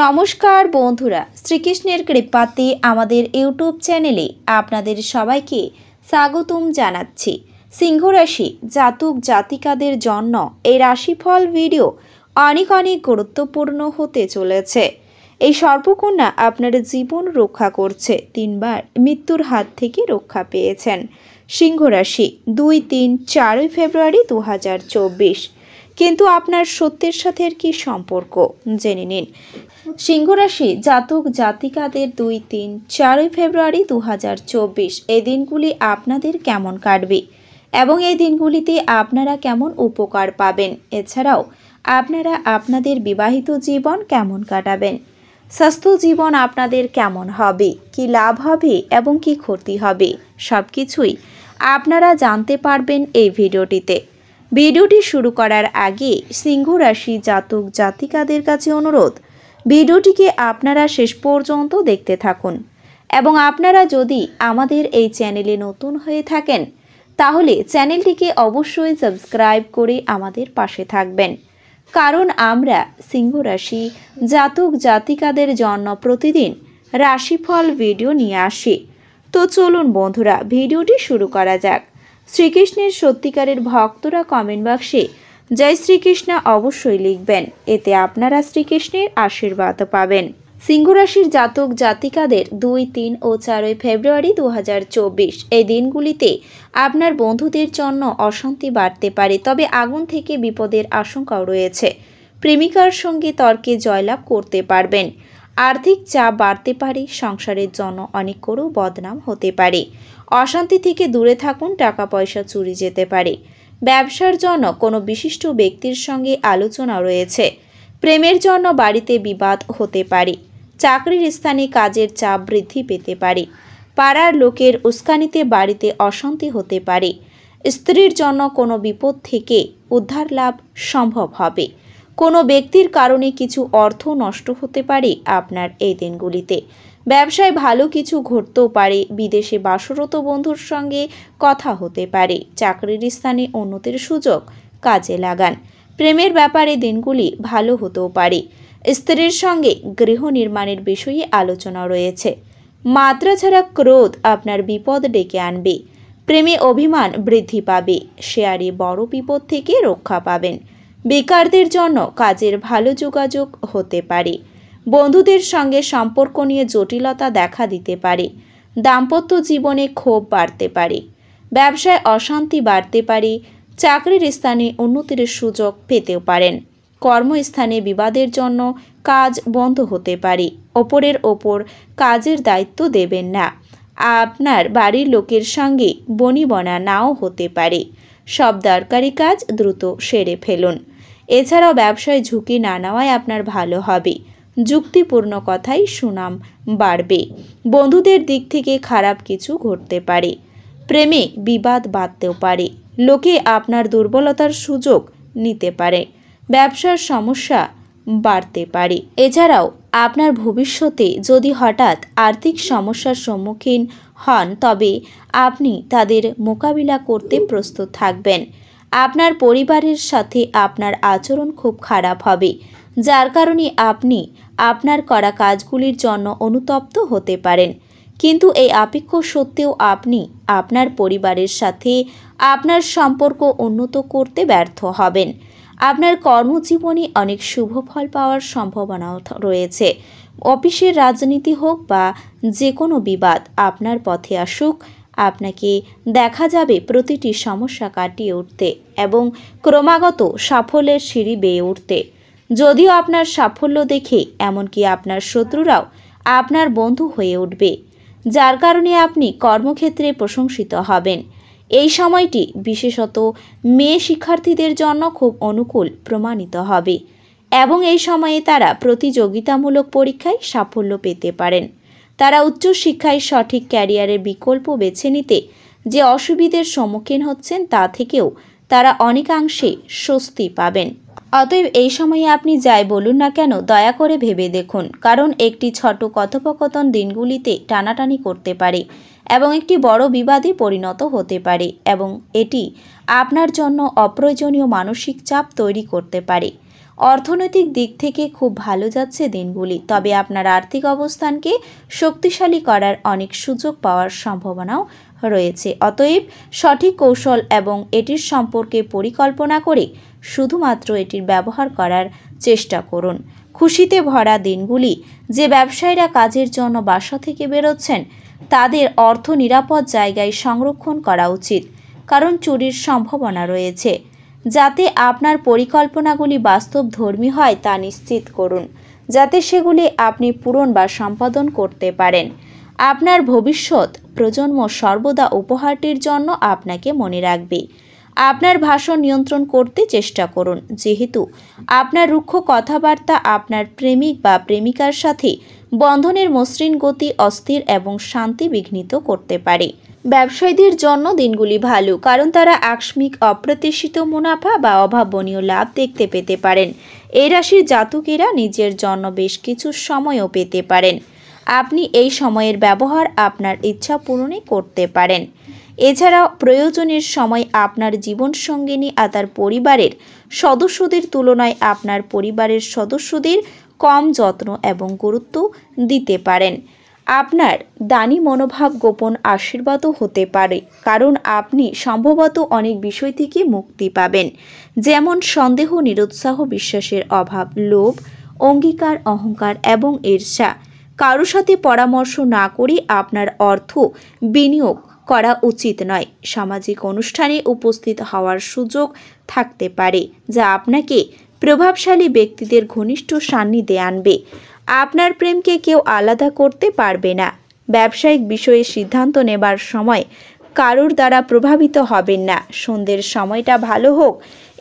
নমস্কার বন্ধুরা, শ্রীকৃষ্ণের কৃপাতে আমাদের ইউটিউব চ্যানেলে আপনাদের সবাইকে স্বাগতম জানাচ্ছি। সিংহ রাশি জাতক জাতিকাদের জন্য এই রাশিফল ভিডিও অনেক গুরুত্বপূর্ণ হতে চলেছে। এই সর্পকন্যা আপনার জীবন রক্ষা করছে, 3 বার মৃত্যুর হাত থেকে রক্ষা পেয়েছেন। সিংহ রাশি 2, 3, 4 ফেব্রুয়ারি 2024। কিন্তু আপনার সত্যের সাথে কি সম্পর্ক জেনে নিন। সিংহ রাশি জাতক জাতিকাদের 2, 3, 4 ফেব্রুয়ারি 2024 এই দিনগুলি আপনাদের কেমন কাটবে এবং এই দিনগুলিতে আপনারা কেমন উপকার পাবেন, এছাড়াও আপনারা আপনাদের বিবাহিত জীবন কেমন কাটাবেন, স্বাস্থ্য জীবন আপনাদের কেমন হবে, কি লাভ হবে এবং কি ক্ষতি হবে, সব কিছুই আপনারা জানতে পারবেন এই ভিডিওটিতে। ভিডিওটি শুরু করার আগে সিংহ রাশি জাতক জাতিকাদের কাছে অনুরোধ, ভিডিওটিকে আপনারা শেষ পর্যন্ত দেখতে থাকুন এবং আপনারা যদি আমাদের এই চ্যানেলে নতুন হয়ে থাকেন তাহলে চ্যানেলটিকে অবশ্যই সাবস্ক্রাইব করে আমাদের পাশে থাকবেন, কারণ আমরা সিংহ রাশি জাতক জাতিকাদের জন্য প্রতিদিন রাশিফল ভিডিও নিয়ে আসি। তো চলুন বন্ধুরা, ভিডিওটি শুরু করা যাক। শ্রীকৃষ্ণের সত্যিকারের ভক্তরা কমেন্ট বক্সে জয় শ্রীকৃষ্ণ অবশ্যই লিখবেন, এতে আপনারা শ্রীকৃষ্ণের আশীর্বাদ পাবেন। সিংহ রাশির জাতক জাতিকাদের 2, 3 ও 4 ফেব্রুয়ারি 2024 এই দিনগুলিতে আপনার বন্ধুদের জন্য অশান্তি বাড়তে পারে, তবে আগুন থেকে বিপদের আশঙ্কাও রয়েছে। প্রেমিকার সঙ্গে তর্কে জয়লাভ করতে পারবেন। আর্থিক চাপ বাড়তে পারে, সংসারের জন্য অনেক বড় বদনাম হতে পারে। অশান্তি থেকে দূরে থাকুন, টাকা পয়সা চুরি যেতে পারে। ব্যবসার জন্য কোনো বিশিষ্ট ব্যক্তির সঙ্গে আলোচনা রয়েছে। প্রেমের জন্য বাড়িতে বিবাদ হতে পারে। চাকরির স্থানে কাজের চাপ বৃদ্ধি পেতে পারে। পাড়ার লোকের উস্কানিতে বাড়িতে অশান্তি হতে পারে। স্ত্রীর জন্য কোনো বিপদ থেকে উদ্ধার লাভ সম্ভব হবে। কোনো ব্যক্তির কারণে কিছু অর্থ নষ্ট হতে পারে আপনার এই দিনগুলিতে। ব্যবসায় ভালো কিছু ঘটতেও পারে। বিদেশে বাসরত বন্ধুর সঙ্গে কথা হতে পারে। চাকরির স্থানে উন্নতির সুযোগ কাজে লাগান। প্রেমের ব্যাপারে দিনগুলি ভালো হতেও পারে। স্ত্রীর সঙ্গে গৃহ নির্মাণের বিষয়ে আলোচনা রয়েছে। মাত্রা ছাড়া ক্রোধ আপনার বিপদ ডেকে আনবে। প্রেমে অভিমান বৃদ্ধি পাবে। শেয়ারে বড় বিপদ থেকে রক্ষা পাবেন। বেকারদের জন্য কাজের ভালো যোগাযোগ হতে পারে। বন্ধুদের সঙ্গে সম্পর্ক নিয়ে জটিলতা দেখা দিতে পারে। দাম্পত্য জীবনে ক্ষোভ বাড়তে পারে। ব্যবসায় অশান্তি বাড়তে পারে। চাকরির স্থানে উন্নতির সুযোগ পেতেও পারেন। কর্মস্থানে বিবাদের জন্য কাজ বন্ধ হতে পারে। অপরের ওপর কাজের দায়িত্ব দেবেন না। আপনার বাড়ির লোকের সঙ্গে বনিবনা নাও হতে পারে। সব দরকারি কাজ দ্রুত সেরে ফেলুন। এছাড়াও ব্যবসায় ঝুঁকি না নেওয়াই আপনার ভালো হবে। যুক্তিপূর্ণ কথাই সুনাম বাড়বে। বন্ধুদের দিক থেকে খারাপ কিছু ঘটতে পারে। প্রেমে বিবাদ বাঁধতেও পারে। লোকে আপনার দুর্বলতার সুযোগ নিতে পারে। ব্যবসার সমস্যা বাড়তে পারে। এছাড়াও আপনার ভবিষ্যতে যদি হঠাৎ আর্থিক সমস্যার সম্মুখীন হন তবে আপনি তাদের মোকাবিলা করতে প্রস্তুত থাকবেন। আপনার পরিবারের সাথে আপনার আচরণ খুব খারাপ হবে, যার কারণে আপনি আপনার করা কাজগুলির জন্য অনুতপ্ত হতে পারেন। কিন্তু এই আপেক্ষ সত্ত্বেও আপনি আপনার পরিবারের সাথে আপনার সম্পর্ক উন্নত করতে ব্যর্থ হবেন। আপনার কর্মজীবনে অনেক শুভ ফল পাওয়ার সম্ভাবনাও রয়েছে। অফিসের রাজনীতি হোক বা যে কোনো বিবাদ আপনার পথে আসুক, আপনাকে দেখা যাবে প্রতিটি সমস্যা কাটিয়ে উঠতে এবং ক্রমাগত সাফল্যের সিঁড়ি বেয়ে উঠতে। যদিও আপনার সাফল্য দেখে এমনকি আপনার শত্রুরাও আপনার বন্ধু হয়ে উঠবে, যার কারণে আপনি কর্মক্ষেত্রে প্রশংসিত হবেন। এই সময়টি বিশেষত মেয়ে শিক্ষার্থীদের জন্য খুব অনুকূল প্রমাণিত হবে এবং এই সময়ে তারা প্রতিযোগিতামূলক পরীক্ষায় সাফল্য পেতে পারেন। তারা উচ্চশিক্ষায় সঠিক ক্যারিয়ারের বিকল্প বেছে নিতে যে অসুবিধার সম্মুখীন হচ্ছেন তা থেকেও তারা অনেকাংশে স্বস্তি পাবেন। অতএব এই সময়ে আপনি যাই বলুন না কেন দয়া করে ভেবে দেখুন, কারণ একটি ছোট কথোপকথন দিনগুলিতে টানাটানি করতে পারে এবং একটি বড় বিবাদে পরিণত হতে পারে এবং এটি আপনার জন্য অপ্রয়োজনীয় মানসিক চাপ তৈরি করতে পারে। অর্থনৈতিক দিক থেকে খুব ভালো যাচ্ছে দিনগুলি, তবে আপনার আর্থিক অবস্থানকে শক্তিশালী করার অনেক সুযোগ পাওয়ার সম্ভাবনাও রয়েছে। অতএব সঠিক কৌশল এবং এটির সম্পর্কে পরিকল্পনা করে শুধুমাত্র এটির ব্যবহার করার চেষ্টা করুন। খুশিতে ভরা দিনগুলি। যে ব্যবসায়ীরা কাজের জন্য বাসা থেকে বেরোচ্ছেন তাদের অর্থ নিরাপদ জায়গায় সংরক্ষণ করা উচিত, কারণ চুরির সম্ভাবনা রয়েছে। যাতে আপনার পরিকল্পনাগুলি বাস্তবধর্মী হয় তা নিশ্চিত করুন, যাতে সেগুলি আপনি পূরণ বা সম্পাদন করতে পারেন। আপনার ভবিষ্যৎ প্রজন্ম সর্বদা উপহারটির জন্য আপনাকে মনে রাখবে। আপনার ভাষণ নিয়ন্ত্রণ করতে চেষ্টা করুন, যেহেতু আপনার রুক্ষ কথাবার্তা আপনার প্রেমিক বা প্রেমিকার সাথে বন্ধনের মসৃণ গতি অস্থির এবং শান্তি বিঘ্নিত করতে পারে। ব্যবসায়ীদের জন্য দিনগুলি ভালো, কারণ তারা আকস্মিক অপ্রত্যাশিত মুনাফা বা অভাবনীয় লাভ দেখতে পেতে পারেন। এই রাশির জাতকেরা নিজের জন্য বেশ কিছু সময়ও পেতে পারেন। আপনি এই সময়ের ব্যবহার আপনার ইচ্ছা পূরণে করতে পারেন। এছাড়াও প্রয়োজনের সময় আপনার জীবনসঙ্গিনী আর তার পরিবারের সদস্যদের তুলনায় আপনার পরিবারের সদস্যদের কম যত্ন এবং গুরুত্ব দিতে পারেন। আপনার দানী মনোভাব গোপন আশীর্বাদও হতে পারে, কারণ আপনি সম্ভবত অনেক বিষয় থেকে মুক্তি পাবেন, যেমন সন্দেহ, নিরুৎসাহ, বিশ্বাসের অভাব, লোভ, অঙ্গীকার, অহংকার এবং ঈর্ষা। কারোর সাথে পরামর্শ না করে আপনার অর্থ বিনিয়োগ করা উচিত নয়। সামাজিক অনুষ্ঠানে উপস্থিত হওয়ার সুযোগ থাকতে পারে, যা আপনাকে প্রভাবশালী ব্যক্তিদের ঘনিষ্ঠ সান্নিধ্যে আনবে। আপনার প্রেমকে কেউ আলাদা করতে পারবে না। ব্যবসায়িক বিষয়ে সিদ্ধান্ত নেবার সময় কারোর দ্বারা প্রভাবিত হবেন না। সন্ধ্যের সময়টা ভালো হোক,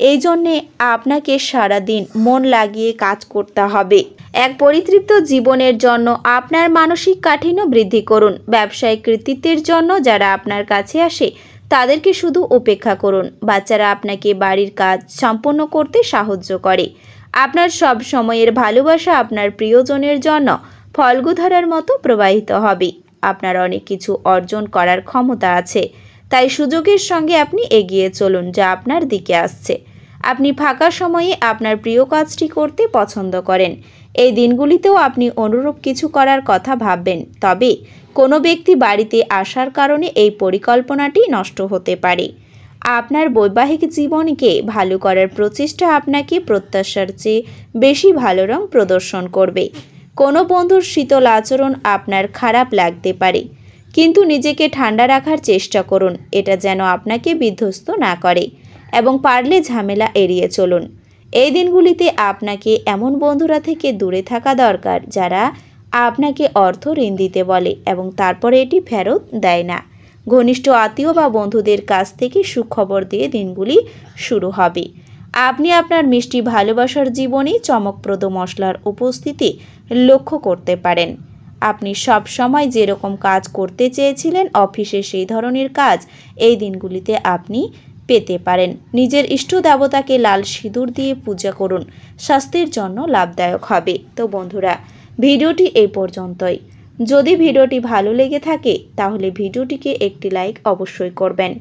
এই জন্যে আপনাকে সারাদিন মন লাগিয়ে কাজ করতে হবে। এক পরিতৃপ্ত জীবনের জন্য আপনার মানসিক কাঠিন্য বৃদ্ধি করুন। ব্যবসায়িক কৃতিত্বের জন্য যারা আপনার কাছে আসে তাদেরকে শুধু উপেক্ষা করুন। বাচ্চারা আপনাকে বাড়ির কাজ সম্পন্ন করতে সাহায্য করে। আপনার সব সময়ের ভালোবাসা আপনার প্রিয়জনের জন্য ফল্গুধারার মতো প্রবাহিত হবে। আপনার অনেক কিছু অর্জন করার ক্ষমতা আছে, তাই সুযোগের সঙ্গে আপনি এগিয়ে চলুন যা আপনার দিকে আসছে। আপনি ফাঁকা সময়ে আপনার প্রিয় কাজটি করতে পছন্দ করেন। এই দিনগুলিতেও আপনি অনুরূপ কিছু করার কথা ভাববেন, তবে কোনো ব্যক্তি বাড়িতে আসার কারণে এই পরিকল্পনাটি নষ্ট হতে পারে। আপনার বৈবাহিক জীবনকে ভালো করার প্রচেষ্টা আপনাকে প্রত্যাশার চেয়ে বেশি ভালো রং প্রদর্শন করবে। কোনো বন্ধুর শীতল আচরণ আপনার খারাপ লাগতে পারে, কিন্তু নিজেকে ঠান্ডা রাখার চেষ্টা করুন, এটা যেন আপনাকে বিধ্বস্ত না করে, এবং পারলে ঝামেলা এড়িয়ে চলুন। এই দিনগুলিতে আপনাকে এমন বন্ধুরা থেকে দূরে থাকা দরকার যারা আপনাকে অর্থ ঋণ দিতে বলে এবং তারপরে এটি ফেরত দেয় না। ঘনিষ্ঠ আত্মীয় বা বন্ধুদের কাছ থেকে সুখবর দিয়ে দিনগুলি শুরু হবে। আপনি আপনার মিষ্টি ভালোবাসার জীবনে চমকপ্রদ মশলার উপস্থিতি লক্ষ্য করতে পারেন। আপনি সব সময় যেরকম কাজ করতে চেয়েছিলেন অফিসে, সেই ধরনের কাজ এই দিনগুলিতে আপনি পেতে পারেন। নিজের ইষ্ট দেবতাকে লাল সিঁদুর দিয়ে পূজা করুন, স্বাস্থ্যের জন্য লাভদায়ক হবে। তো বন্ধুরা, ভিডিওটি এই পর্যন্তই। যদি ভিডিওটি ভালো লেগে থাকে তাহলে ভিডিওটিকে একটি লাইক অবশ্যই করবেন।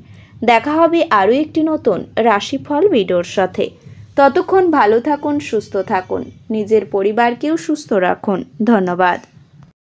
দেখা হবে আরও একটি নতুন রাশিফল ভিডিওর সাথে। ততক্ষণ ভালো থাকুন, সুস্থ থাকুন, নিজের পরিবারকেও সুস্থ রাখুন। ধন্যবাদ।